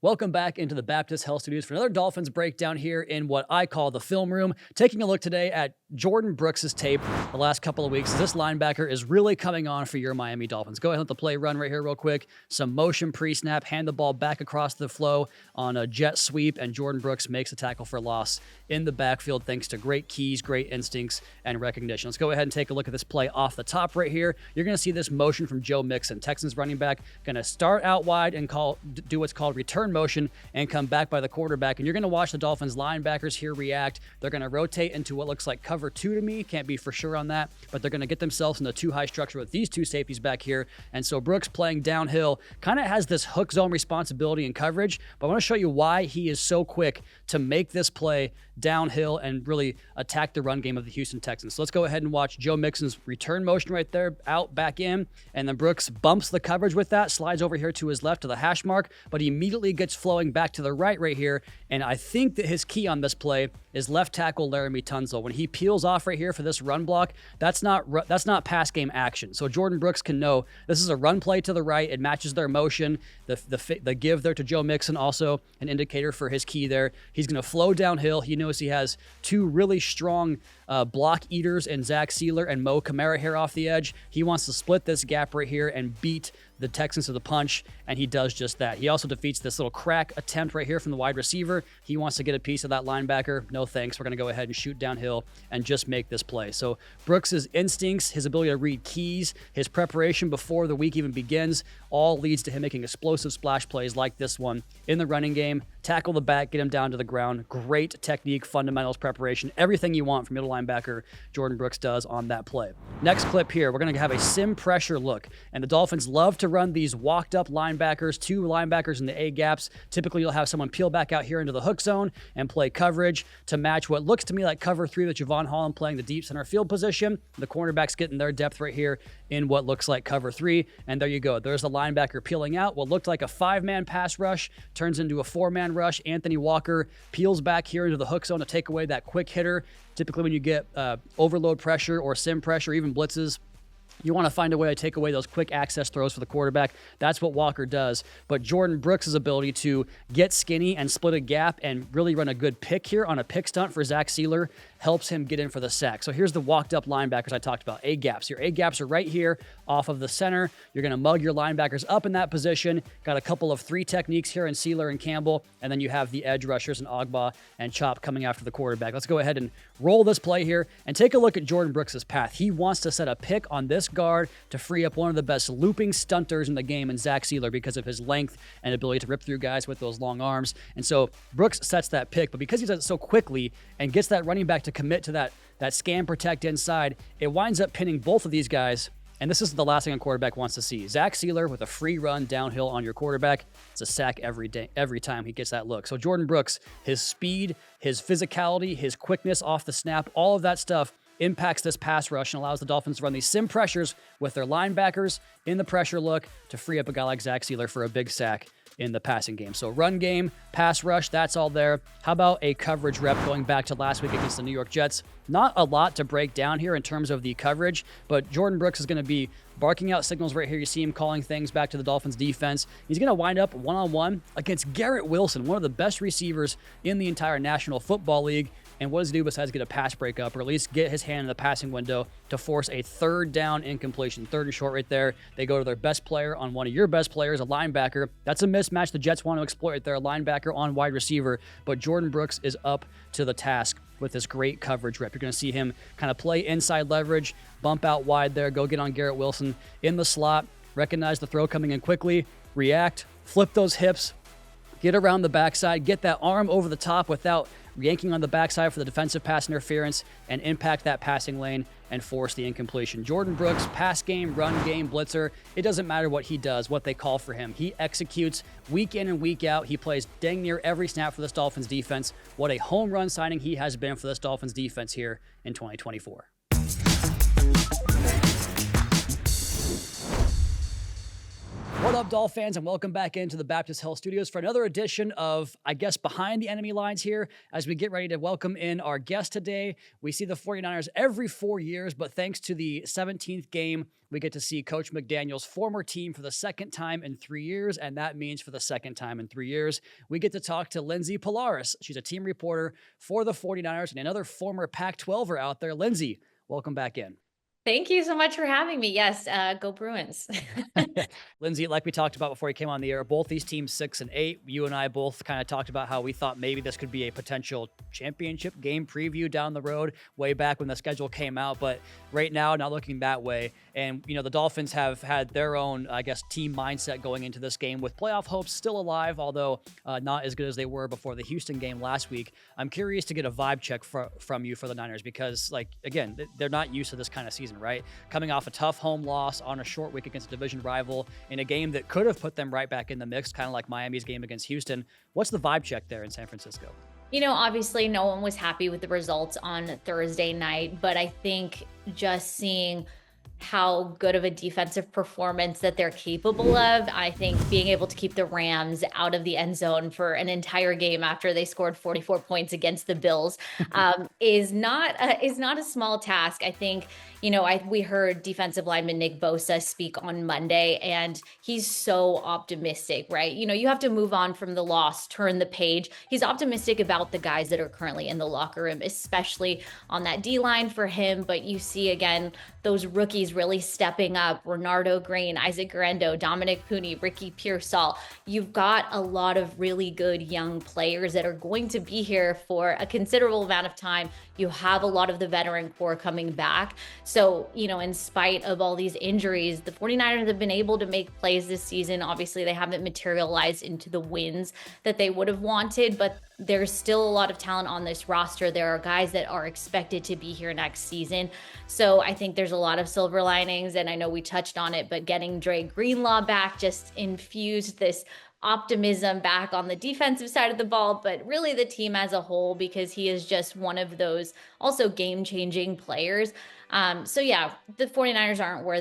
Welcome back into the Baptist Health Studios for another Dolphins breakdown here in what I call the film room. Taking a look today at Jordyn Brooks' tape the last couple of weeks. This linebacker is really coming on for your Miami Dolphins. Go ahead and let the play run right here real quick. Some motion pre-snap, hand the ball back across the flow on a jet sweep, and Jordyn Brooks makes a tackle for loss in the backfield thanks to great keys, great instincts, and recognition. Let's go ahead and take a look at this play off the top right here. You're going to see this motion from Joe Mixon, Texans running back, going to start out wide and do what's called return motion and come back by the quarterback. And you're going to watch the Dolphins linebackers here react. They're going to rotate into what looks like cover two to me. Can't be for sure on that, but they're going to get themselves in the two high structure with these two safeties back here. And so Brooks playing downhill kind of has this hook zone responsibility and coverage, but I want to show you why he is so quick to make this play downhill and really attack the run game of the Houston Texans. So let's go ahead and watch Joe Mixon's return motion right there, out, back in, and then Brooks bumps the coverage with that, slides over here to his left to the hash mark, but he immediately gets flowing back to the right here, and I think that his key on this play is left tackle Laramie Tunsil. When he peels off right here for this run block, that's not pass game action. So Jordyn Brooks can know this is a run play to the right. It matches their motion. The give there to Joe Mixon, also an indicator for his key there. He's going to flow downhill. He knows he has two really strong block eaters in Zach Sealer and Mo Kamara here off the edge. He wants to split this gap right here and beat the Texans to the punch, and he does just that. He also defeats this little crack attempt right here from the wide receiver. He wants to get a piece of that linebacker. No thanks. We're going to go ahead and shoot downhill and just make this play. So Brooks' instincts, his ability to read keys, his preparation before the week even begins, all leads to him making explosive splash plays like this one in the running game. Tackle the back, get him down to the ground. Great technique, fundamentals, preparation, everything you want from middle linebacker Jordyn Brooks does on that play. Next clip here, we're going to have a sim pressure look, and the Dolphins love to run these walked up linebackers, two linebackers in the A gaps. Typically, you'll have someone peel back out here into the hook zone and play coverage to match what looks to me like cover three with Javon Holland playing the deep center field position. The cornerbacks getting their depth right here in what looks like cover three, and there you go. There's the linebacker peeling out. What looked like a five-man pass rush turns into a four-man rush. Anthony Walker peels back here into the hook zone to take away that quick hitter. Typically, when you get overload pressure or sim pressure, even blitzes, you want to find a way to take away those quick access throws for the quarterback. That's what Walker does. But Jordyn Brooks' ability to get skinny and split a gap and really run a good pick here on a pick stunt for Zach Sealer helps him get in for the sack. So here's the walked up linebackers I talked about. A gaps. Your A gaps are right here off of the center. You're going to mug your linebackers up in that position. Got a couple of three techniques here in Sealer and Campbell. And then you have the edge rushers in Ogba and Chop coming after the quarterback. Let's go ahead and roll this play here and take a look at Jordyn Brooks' path. He wants to set a pick on this guard to free up one of the best looping stunters in the game in Zach Sealer because of his length and ability to rip through guys with those long arms. And so Brooks sets that pick, but because he does it so quickly and gets that running back to commit to that scan protect inside, it winds up pinning both of these guys. And this is the last thing a quarterback wants to see. Zach Sealer with a free run downhill on your quarterback. It's a sack every time he gets that look. So Jordyn Brooks, his speed, his physicality, his quickness off the snap, all of that stuff impacts this pass rush and allows the Dolphins to run these sim pressures with their linebackers in the pressure look to free up a guy like Zach Sealer for a big sack in the passing game. So run game, pass rush, that's all there. How about a coverage rep going back to last week against the New York Jets? Not a lot to break down here in terms of the coverage, but Jordyn Brooks is going to be barking out signals right here. You see him calling things back to the Dolphins defense. He's going to wind up one-on-one against Garrett Wilson, one of the best receivers in the entire National Football League. And what does he do besides get a pass breakup or at least get his hand in the passing window to force a third down incompletion? Third and short right there. They go to their best player on one of your best players, a linebacker. That's a mismatch the Jets want to exploit right there, a linebacker on wide receiver. But Jordyn Brooks is up to the task with this great coverage rep. You're going to see him kind of play inside leverage, bump out wide there, go get on Garrett Wilson in the slot, recognize the throw coming in quickly, react, flip those hips, get around the backside, get that arm over the top without yanking on the backside for the defensive pass interference and impact that passing lane and force the incompletion. Jordyn Brooks, pass game, run game, blitzer, it doesn't matter what he does, what they call for him. He executes week in and week out. He plays dang near every snap for this Dolphins defense. What a home run signing he has been for this Dolphins defense here in 2024. What up, Dolph fans, and welcome back into the Baptist Health Studios for another edition of, I guess, Behind the Enemy Lines here as we get ready to welcome in our guest today. We see the 49ers every 4 years, but thanks to the 17th game, we get to see Coach McDaniel's former team for the second time in 3 years, and that means for the second time in 3 years, we get to talk to Lindsey Pallares. She's a team reporter for the 49ers and another former Pac-12er out there. Lindsey, welcome back in. Thank you so much for having me. Yes, go Bruins. Lindsey, like we talked about before you came on the air, both these teams 6-8. You and I both kind of talked about how we thought maybe this could be a potential championship game preview down the road way back when the schedule came out. But right now, not looking that way. And, you know, the Dolphins have had their own, I guess, team mindset going into this game with playoff hopes still alive, although not as good as they were before the Houston game last week. I'm curious to get a vibe check from you for the Niners because, like, again, they're not used to this kind of season, right? Coming off a tough home loss on a short week against a division rival in a game that could have put them right back in the mix, kind of like Miami's game against Houston. What's the vibe check there in San Francisco? You know, obviously no one was happy with the results on Thursday night, but I think just seeing how good of a defensive performance that they're capable of. I think being able to keep the Rams out of the end zone for an entire game after they scored 44 points against the Bills is not a small task. I think, you know, we heard defensive lineman Nick Bosa speak on Monday, and he's so optimistic, right? You know, you have to move on from the loss, turn the page. He's optimistic about the guys that are currently in the locker room, especially on that D-line for him. But you see, again, those rookies really stepping up. Renardo Green, Isaac Guerendo, Dominic Pooney, Ricky Pearsall. You've got a lot of really good young players that are going to be here for a considerable amount of time. You have a lot of the veteran core coming back. So, you know, in spite of all these injuries, the 49ers have been able to make plays this season. Obviously, they haven't materialized into the wins that they would have wanted, but there's still a lot of talent on this roster. There are guys that are expected to be here next season. So I think there's a lot of silver linings, and I know we touched on it, but getting Dre Greenlaw back just infused this optimism back on the defensive side of the ball, but really the team as a whole, because he is just one of those also game-changing players. So yeah, the 49ers aren't where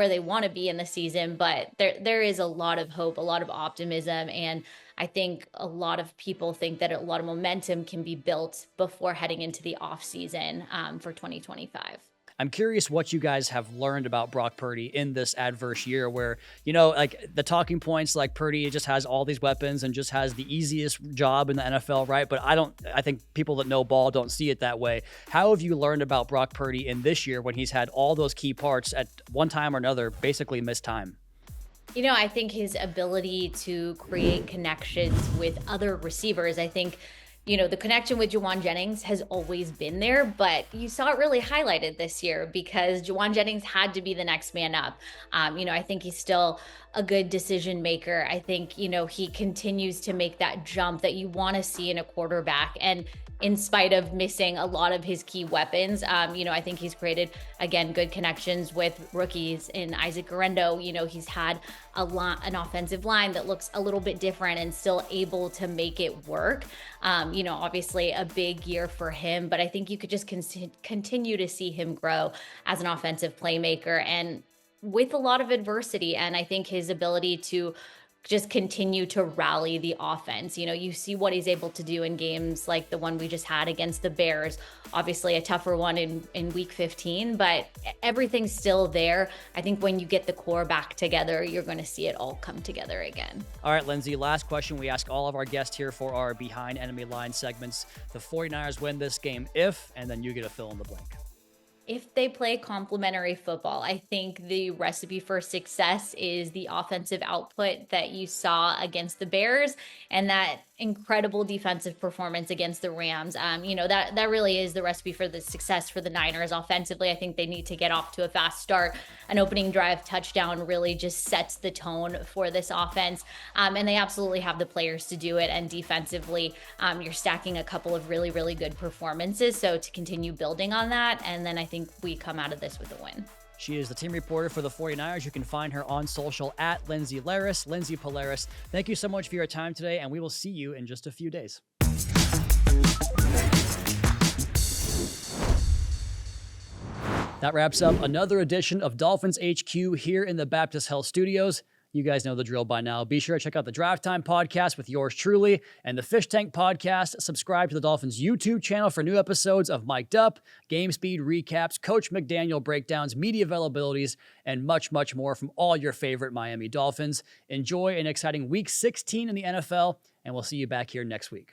they want to be in the season, but there is a lot of hope, a lot of optimism, and I think a lot of people think that a lot of momentum can be built before heading into the offseason for 2025. I'm curious what you guys have learned about Brock Purdy in this adverse year where, you know, like the talking points, like Purdy just has all these weapons and just has the easiest job in the NFL, right? But I think people that know ball don't see it that way. How have you learned about Brock Purdy in this year when he's had all those key parts at one time or another basically missed time? You know, I think his ability to create connections with other receivers, I think, you know, the connection with Jauan Jennings has always been there, but you saw it really highlighted this year because Jauan Jennings had to be the next man up. You know, I think he's still a good decision maker. I think, you know, he continues to make that jump that you want to see in a quarterback. And in spite of missing a lot of his key weapons, you know, I think he's created, again, good connections with rookies. In Isaac Guerendo, you know, he's had an offensive line that looks a little bit different and still able to make it work. You know, obviously a big year for him, but I think you could just continue to see him grow as an offensive playmaker and with a lot of adversity. And I think his ability to just continue to rally the offense. You know, you see what he's able to do in games like the one we just had against the Bears, obviously a tougher one in week 15, but everything's still there. I think when you get the core back together, you're going to see it all come together again. All right, Lindsey, last question we ask all of our guests here for our Behind Enemy Line segments. The 49ers win this game if, and then you get a fill in the blank. If they play complementary football, I think the recipe for success is the offensive output that you saw against the Bears and that incredible defensive performance against the Rams. You know, that really is the recipe for the success for the Niners offensively. I think they need to get off to a fast start. An opening drive touchdown really just sets the tone for this offense. And they absolutely have the players to do it. And defensively, you're stacking a couple of really, really good performances. So to continue building on that, and then I think we come out of this with a win. She is the team reporter for the 49ers. You can find her on social at Lindsey Pallares. Lindsey Pallares, thank you so much for your time today, and we will see you in just a few days. That wraps up another edition of Dolphins HQ here in the Baptist Health Studios. You guys know the drill by now. Be sure to check out the Draft Time podcast with yours truly and the Fish Tank podcast. Subscribe to the Dolphins YouTube channel for new episodes of Mic'd Up, game speed recaps, Coach McDaniel breakdowns, media availabilities, and much, much more from all your favorite Miami Dolphins. Enjoy an exciting Week 16 in the NFL, and we'll see you back here next week.